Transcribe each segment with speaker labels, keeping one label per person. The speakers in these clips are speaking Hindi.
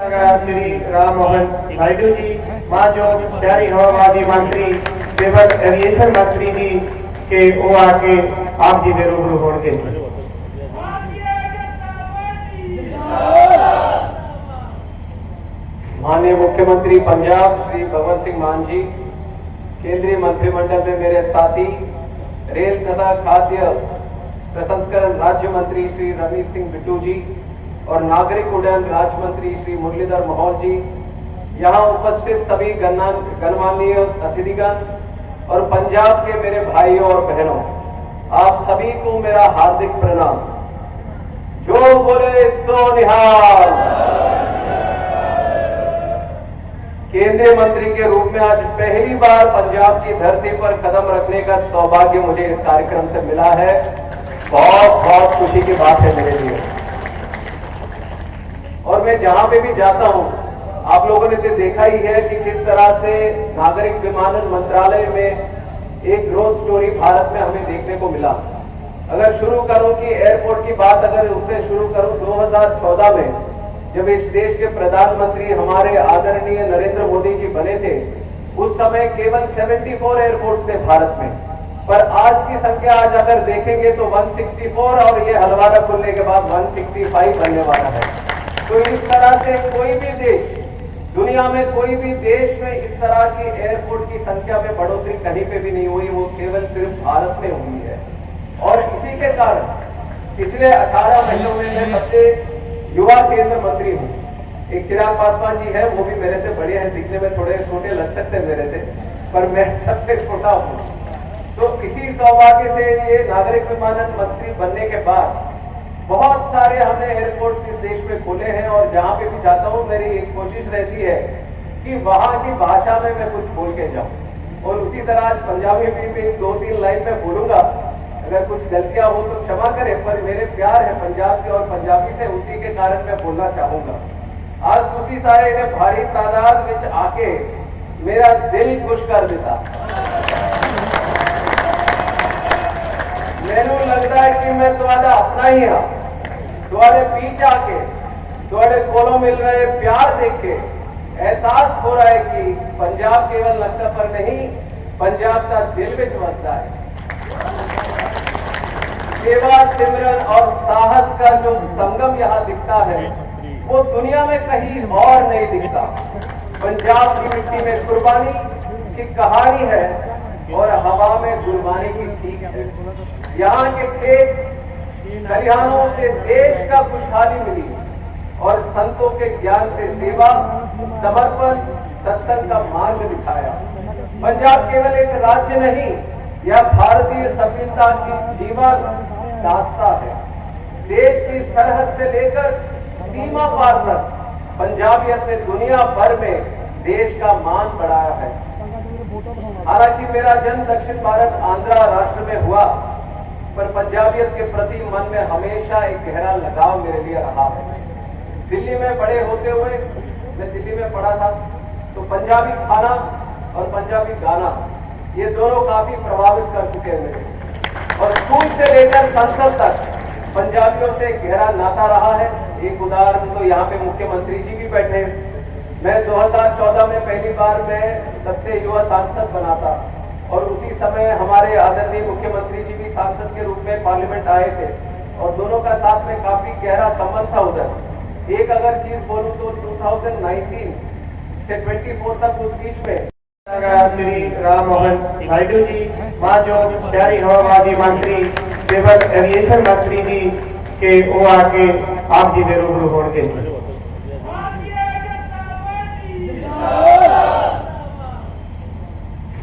Speaker 1: श्री राम मोहन नायडू जी, जो शहरी हवाबाजी मंत्री सिविल एविएशन मंत्री जी के वो आके आप जी के रूबरू होंगे। माननीय मुख्यमंत्री पंजाब श्री भगवंत सिंह मान जी, केंद्रीय मंत्रिमंडल में मेरे साथी रेल तथा खाद्य प्रसंस्करण राज्य मंत्री श्री रमेश सिंह बिट्टू जी और नागरिक उड्डयन राज्य मंत्री श्री मुरलीधर मोहोल जी, यहाँ उपस्थित सभी गणमान्य अतिथिगण और पंजाब के मेरे भाइयों और बहनों, आप सभी को मेरा हार्दिक प्रणाम। जो बोले सो निहाल। केंद्रीय मंत्री के रूप में आज पहली बार पंजाब की धरती पर कदम रखने का सौभाग्य मुझे इस कार्यक्रम से मिला है। बहुत बहुत खुशी की बात है मेरे लिए। और मैं जहां पे भी जाता हूं, आप लोगों ने तो देखा ही है कि किस तरह से नागरिक विमानन मंत्रालय में एक ग्रोथ स्टोरी भारत में हमें देखने को मिला। अगर शुरू करूं कि एयरपोर्ट की बात अगर उससे शुरू करूं, 2014 में जब इस देश के प्रधानमंत्री हमारे आदरणीय नरेंद्र मोदी जी बने थे, उस समय केवल 74 एयरपोर्ट थे भारत में, पर आज की संख्या आज अगर देखेंगे तो 164 और ये हलवाड़ा खुलने के बाद 165 बनने वाला है। तो इस तरह से कोई भी देश, दुनिया में कोई भी देश में इस तरह की एयरपोर्ट की संख्या में बढ़ोतरी कहीं पे भी नहीं हुई, वो केवल सिर्फ भारत में हुई है। और इसी के कारण पिछले 18 महीनों में मैं सबसे युवा केंद्र मंत्री हूं। एक चिराग पासवान जी है, वो भी मेरे से बड़े हैं, दिखने में थोड़े छोटे लग सकते हैं मेरे से, पर मैं सबसे छोटा हूं। तो इसी सौभाग्य से ये नागरिक विमानन मंत्री बनने के बाद बहुत सारे हमने एयरपोर्ट इस देश में खोले हैं, और जहां पे भी जाता हूं मेरी एक कोशिश रहती है कि वहां की भाषा में मैं कुछ बोल के जाऊं। और उसी तरह आज पंजाबी में भी 2-3 लाइन में बोलूंगा, अगर कुछ गलतियां हो तो क्षमा करें, पर मेरे प्यार है पंजाब के और पंजाबी से, उसी के कारण मैं बोलना चाहूंगा। आज तुसी सारे ने भारी तादाद में आके मेरा दिल खुश कर दिता। मैनू लगता है कि मैं तुम्हारा अपना ही हाँ। तुम्हारे बीच आके तुम्हारे कोलों मिल रहे प्यार देख के एहसास हो रहा है कि पंजाब केवल नक्शा पर नहीं, पंजाब का दिल में बसता है। सेवा, सिमरन और साहस का जो संगम यहाँ दिखता है, वो दुनिया में कहीं और नहीं दिखता। पंजाब की मिट्टी में कुर्बानी की कहानी है और हवा में गुरबानी की सीख है। यहाँ के खेत खलिहानों से देश का खुशहाली मिली और संतों के ज्ञान से सेवा, समर्पण, सत्संग का मार्ग दिखाया। पंजाब केवल एक राज्य नहीं, यह भारतीय सभ्यता की जीवन दास्ता है। देश की सरहद से लेकर सीमा पार तक पंजाबियत ने दुनिया भर में देश का मान बढ़ाया है। हालांकि मेरा जन्म दक्षिण भारत आंध्रा राष्ट्र में हुआ, पर पंजाबियत के प्रति मन में हमेशा एक गहरा लगाव मेरे लिए रहा है। दिल्ली में बड़े होते हुए मैं दिल्ली में पढ़ा था, तो पंजाबी खाना और पंजाबी गाना ये दोनों काफी प्रभावित कर चुके हैं मेरे। और स्कूल से लेकर संसद तक पंजाबियों से गहरा नाता रहा है। एक उदाहरण तो यहाँ पे मुख्यमंत्री जी भी बैठे हैं। मैं 2014 में पहली बार मैं सबसे युवा सांसद बना था, और उसी समय हमारे आदरणीय मुख्यमंत्री जी भी सांसद के रूप में पार्लियामेंट आए थे, और दोनों का साथ में काफी गहरा संबंध था उधर। एक अगर चीज बोलूं तो 2019 से 24 तक उस बीच में श्री राम मोहन नायडू जी, जो शहरी हवाबाजी मंत्री सिविल एविएशन मंत्री जी के वो आके आप जी के रूबरू होंगे।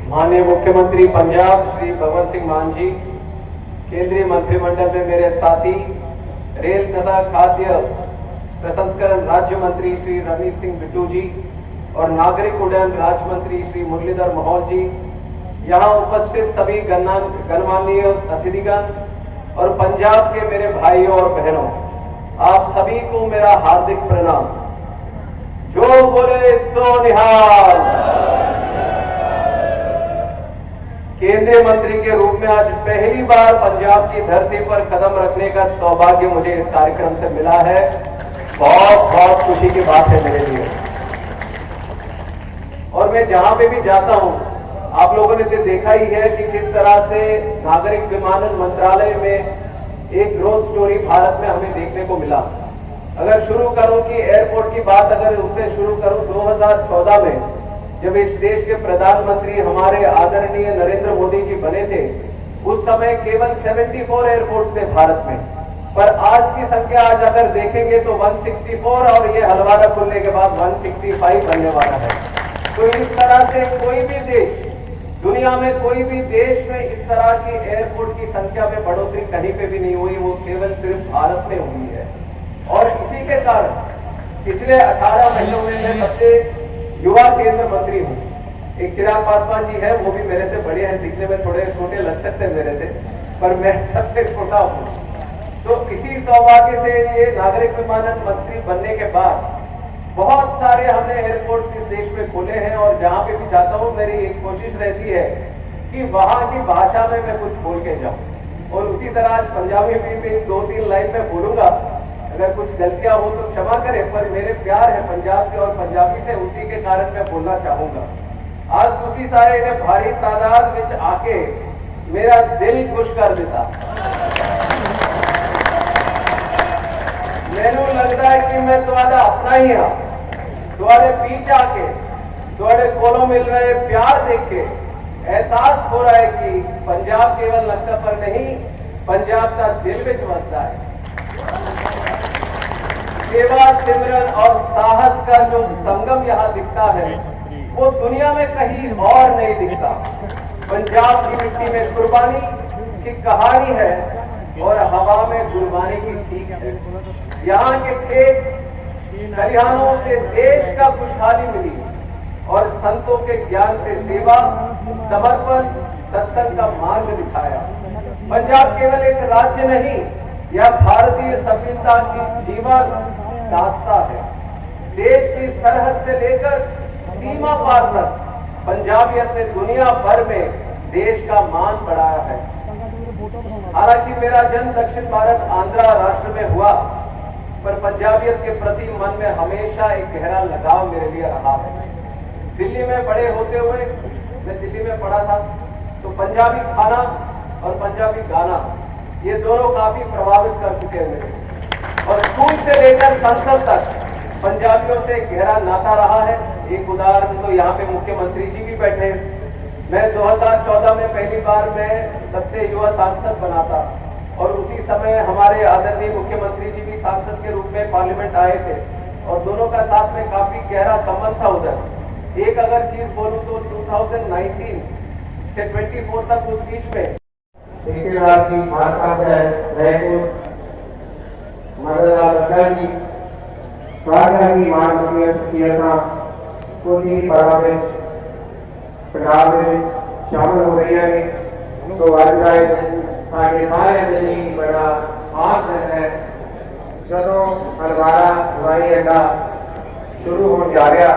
Speaker 1: माननीय मुख्यमंत्री पंजाब श्री भगवंत सिंह मान जी, केंद्रीय मंत्रिमंडल में मेरे साथी रेल तथा खाद्य प्रसंस्करण राज्य मंत्री श्री रमेश सिंह बिट्टू जी और नागरिक उड्डयन राज्य मंत्री श्री मुरलीधर मोहोल जी, यहाँ उपस्थित सभी गणमान्य अतिथिगण और पंजाब के मेरे भाइयों और बहनों, आप सभी को मेरा हार्दिक प्रणाम। जो बोले सो निहाल। केंद्रीय मंत्री के रूप में आज पहली बार पंजाब की धरती पर कदम रखने का सौभाग्य मुझे इस कार्यक्रम से मिला है। बहुत बहुत खुशी की बात है मेरे लिए। और मैं जहां पे भी जाता हूं, आप लोगों ने तो देखा ही है कि किस तरह से नागरिक विमानन मंत्रालय में एक ग्रोथ स्टोरी भारत में हमें देखने को मिला। अगर शुरू करूं कि एयरपोर्ट की बात अगर उससे शुरू करूं, 2014 में जब इस देश के प्रधानमंत्री हमारे आदरणीय नरेंद्र मोदी जी बने थे, उस समय केवल 74 एयरपोर्ट थे भारत में, पर आज की संख्या आज अगर देखेंगे तो 164 और ये हलवारा खुलने के बाद 165 बनने वाला है। तो इस तरह से कोई भी देश, दुनिया में कोई भी देश में इस तरह की एयरपोर्ट की संख्या में बढ़ोतरी कहीं पे भी नहीं हुई, वो केवल सिर्फ भारत में हुई है। और इसी के कारण पिछले 18 महीनों में मैं सबसे युवा केंद्र मंत्री हूं। एक चिराग पासवान जी है, वो भी मेरे से बड़े हैं, दिखने में थोड़े छोटे लग सकते हैं मेरे से, पर मैं सबसे छोटा हूं। तो इसी सौभाग्य से ये नागरिक विमानन मंत्री बनने के बाद बहुत सारे हमने एयरपोर्ट इस देश में खोले हैं, और जहां पे भी जाता हूं मेरी एक कोशिश रहती है कि वहां की भाषा में मैं कुछ बोल के जाऊं। और उसी तरह आज पंजाबी में भी 2-3 लाइन में बोलूंगा, अगर कुछ गलतियां हो तो क्षमा करें, पर मेरे प्यार है पंजाब से और पंजाबी से, उसी के कारण मैं बोलना चाहूंगा। आज तुसी सारे ने भारी तादाद में आके मेरा दिल खुश कर दिता। मैनू लगता है कि मैं तुम्हारा अपना ही हाँ, तुम्हारे बीच आके तुम्हारे कोलों मिल रहे प्यार देख के एहसास हो रहा है कि पंजाब केवल नक्शा पर नहीं, पंजाब का दिल में बसता है। सेवा, सिमरन और साहस का जो संगम यहाँ दिखता है, वो दुनिया में कहीं और नहीं दिखता। पंजाब की मिट्टी में कुर्बानी की कहानी है और हवा में गुरबानी की सीख है। यहाँ के खेत खलिहानों से देश का खुशहाली मिली और संतों के ज्ञान से सेवा, समर्पण, सत्संग का मार्ग दिखाया। पंजाब केवल एक राज्य नहीं, यह भारतीय सभ्यता की जीवन दास्ता है। देश की सरहद से लेकर सीमा पार तक पंजाबियत ने दुनिया भर में देश का मान बढ़ाया है। हालांकि मेरा जन्म दक्षिण भारत आंध्रा राष्ट्र में हुआ, पर पंजाबियत के प्रति मन में हमेशा एक गहरा लगाव मेरे लिए रहा है। दिल्ली में बड़े होते हुए मैं दिल्ली में पढ़ा था, तो पंजाबी खाना और पंजाबी गाना ये दोनों काफी प्रभावित कर चुके हैं मेरे। और स्कूल से लेकर संसद तक पंजाबियों से गहरा नाता रहा है। एक उदाहरण तो यहाँ पे मुख्यमंत्री जी भी बैठे हैं। मैं 2014 में पहली बार मैं सबसे युवा सांसद बना था, और उसी समय हमारे आदरणीय मुख्यमंत्री जी भी सांसद के रूप में पार्लियामेंट आए थे, और दोनों का साथ में काफी गहरा संबंध था उधर। एक अगर चीज बोलूं तो 2019 से 24 तक उस बीच में
Speaker 2: की माता है मदद की स्वागत की मानवीय शख्सियता कुछ ही पड़ा में पंजाब में शामिल हो रही है। तो आज का साढ़े सारे दिन ही बड़ा खास दिन है, जो हलवारा हवाई अड्डा शुरू होने जा रहा।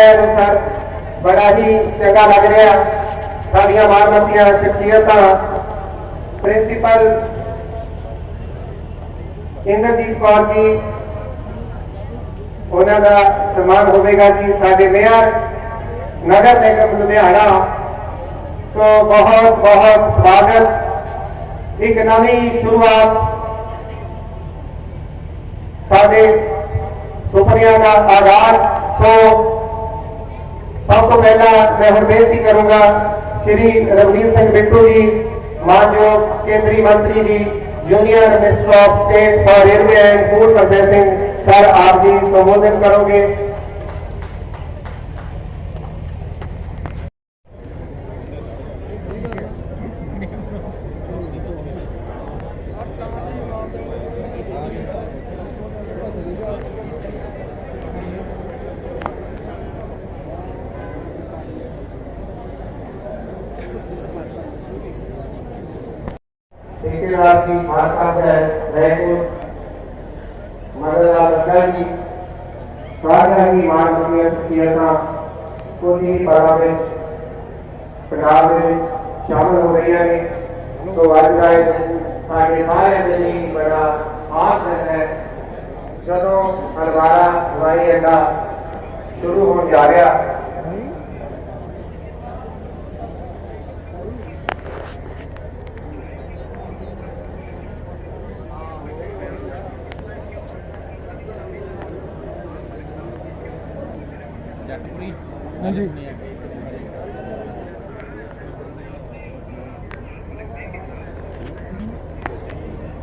Speaker 2: अनुसार बड़ा ही चंगा लग रहा। साड़ियां मानवतियां शख्सियत प्रिंसीपल इंद्रजीत कौर जी, उन्होंने सम्मान होगा जी। साडे मेयर नगर निगम लुधियाना, तो बहुत बहुत स्वागत। एक नवी शुरुआत साडे सुपनिया का आगाज। तो सब तो पहला मैं हम बेनती करूंगा श्री रघुवीर सिंह बिट्टू जी, मानयोग केंद्रीय मंत्री जी, union minister of state for railway and food processing, sir आप जी संबोधित करोगे। सरदार जी माता बहन रायपुर मदनलाल अग्रवाल जी सारिया की माननीय शख्सियतां कोटी पड़ा में पंजाब में शामिल हो रही है। तो अज का साढ़े सारे दिन ही बड़ा खास दिन है जो हलवारा हवाई अड्डा शुरू होने जा रहा।
Speaker 3: हाँ जी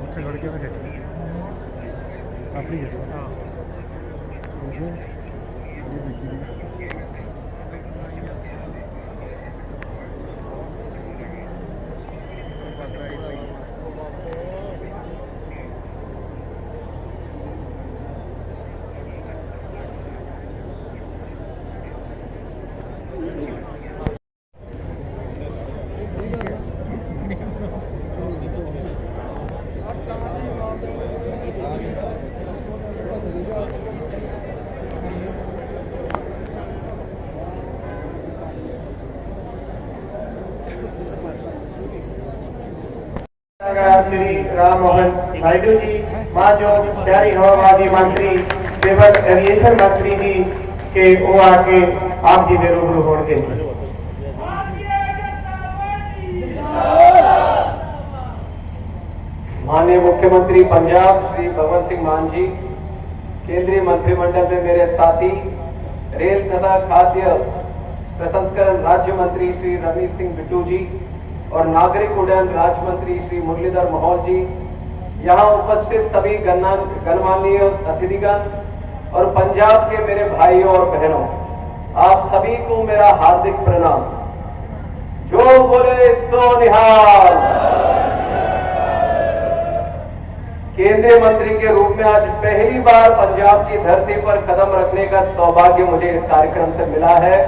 Speaker 3: ਉੱਥੇ ਖੜ ਕੇ ਵੀ ਖਿੱਚ ਆਪਣੀ ਹੈ
Speaker 2: श्री राम मोहन नायडू जी माजो शहरी हवाबाजी मंत्री सिविल एविएशन मंत्री जी के वो आके आप जी के रूबरू होंगे।
Speaker 1: माननीय मुख्यमंत्री पंजाब श्री भगवंत सिंह मान जी, केंद्रीय मंत्रिमंडल में मेरे साथी रेल तथा खाद्य प्रसंस्करण राज्य मंत्री श्री रमेश सिंह बिट्टू जी और नागरिक उड्डयन राज्य मंत्री श्री मुरलीधर मोहोल जी, यहाँ उपस्थित सभी गणमान्य अतिथिगण और पंजाब के मेरे भाइयों और बहनों, आप सभी को मेरा हार्दिक प्रणाम। जो बोले सो निहाल। केंद्रीय मंत्री के रूप में आज पहली बार पंजाब की धरती पर कदम रखने का सौभाग्य मुझे इस कार्यक्रम से मिला है।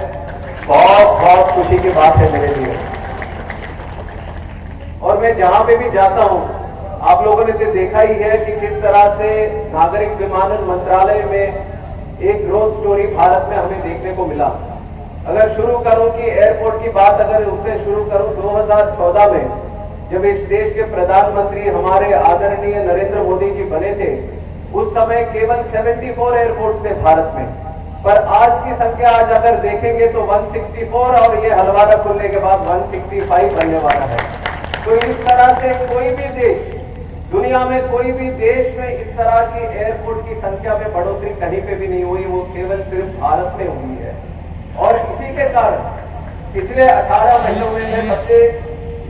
Speaker 1: बहुत बहुत खुशी की बात है मेरे लिए। और मैं जहां पे भी जाता हूं, आप लोगों ने तो देखा ही है कि किस तरह से नागरिक विमानन मंत्रालय में एक ग्रोथ स्टोरी भारत में हमें देखने को मिला। अगर शुरू करूं कि एयरपोर्ट की बात अगर उससे शुरू करूं, 2014 में जब इस देश के प्रधानमंत्री हमारे आदरणीय नरेंद्र मोदी जी बने थे, उस समय केवल 74 एयरपोर्ट थे भारत में, पर आज की संख्या आज अगर देखेंगे तो 164 और ये हलवारा खुलने के बाद 165 बनने वाला है। तो इस तरह से कोई भी देश, दुनिया में कोई भी देश में इस तरह की एयरपोर्ट की संख्या में बढ़ोतरी कहीं पे भी नहीं हुई, वो केवल सिर्फ भारत में हुई है। और इसी के कारण पिछले 18 महीनों में मैं सबसे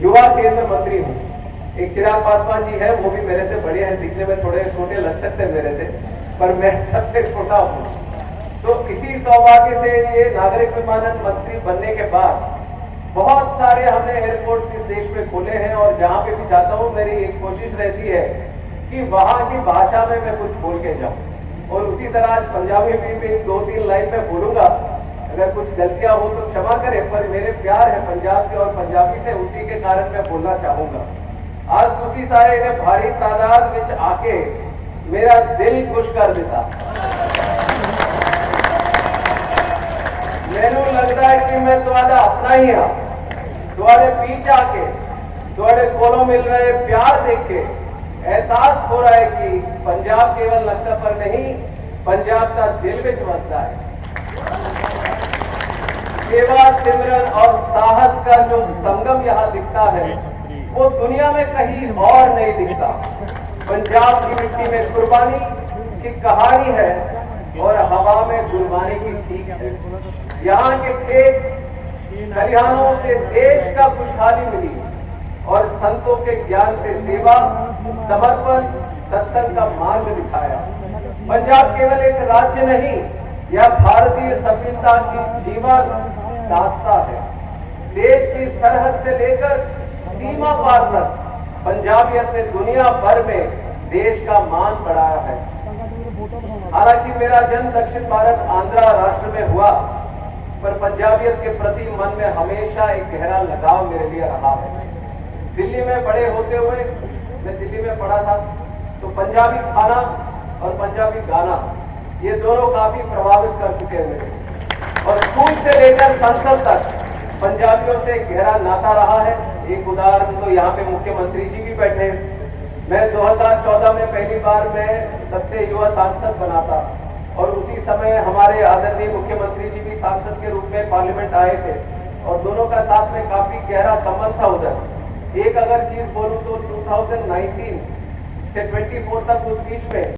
Speaker 1: युवा केंद्र मंत्री हूँ। एक चिराग पासवान जी है, वो भी मेरे से बड़े हैं, दिखने में थोड़े छोटे लग सकते हैं मेरे से, पर मैं सबसे छोटा हूँ। तो इसी सौभाग्य से ये नागरिक विमानन मंत्री बनने के बाद बहुत सारे हमने एयरपोर्ट इस देश में खोले हैं। और जहां पे भी जाता हूं, मेरी एक कोशिश रहती है कि वहां की भाषा में मैं कुछ बोल के जाऊं। और उसी तरह आज पंजाबी में भी 2-3 लाइन में बोलूंगा। अगर कुछ गलतियां हो तो क्षमा करें, पर मेरे प्यार है पंजाब के और पंजाबी से, उसी के कारण मैं बोलना चाहूंगा। आज तुसी सारे ने भारी तादाद में आके मेरा दिल खुश कर दिता। मैनू लगता है कि मैं तुम्हारा अपना ही हाँ। तुम्हारे बीच आके तुम्हारे कोलों मिल रहे प्यार देख के एहसास हो रहा है कि पंजाब केवल नक्शा पर नहीं, पंजाब का दिल में बसता है। सेवा, सिमरन और साहस का जो संगम यहाँ दिखता है, वो दुनिया में कहीं और नहीं दिखता। पंजाब की मिट्टी में कुर्बानी की कहानी है और हवा में गुरबानी की सीख है। यहाँ के खेत खलिहानों से देश का खुशहाली मिली और संतों के ज्ञान से सेवा, समर्पण, सत्संग का मार्ग दिखाया। पंजाब केवल एक राज्य नहीं, यह भारतीय सभ्यता की जीवन दास्ता है। देश की सरहद से लेकर सीमा पार तक पंजाबियत ने दुनिया भर में देश का मान बढ़ाया है। हालांकि मेरा जन्म दक्षिण भारत आंध्रा राष्ट्र में हुआ, पर पंजाबियत के प्रति मन में हमेशा एक गहरा लगाव मेरे लिए रहा है। दिल्ली में बड़े होते हुए मैं दिल्ली में पढ़ा था, तो पंजाबी खाना और पंजाबी गाना ये दोनों काफी प्रभावित कर चुके हैं मेरे। और स्कूल से लेकर संसद तक पंजाबियों से गहरा नाता रहा है। एक उदाहरण तो यहाँ पे मुख्यमंत्री जी भी बैठे हैं। मैं 2014 में पहली बार मैं सबसे युवा सांसद बना था और उसी समय हमारे आदरणीय मुख्यमंत्री जी भी सांसद के रूप में पार्लियामेंट आए थे और दोनों का साथ में काफी गहरा संबंध था उधर। एक अगर चीज बोलूं तो 2019 से 24 तक उस बीच में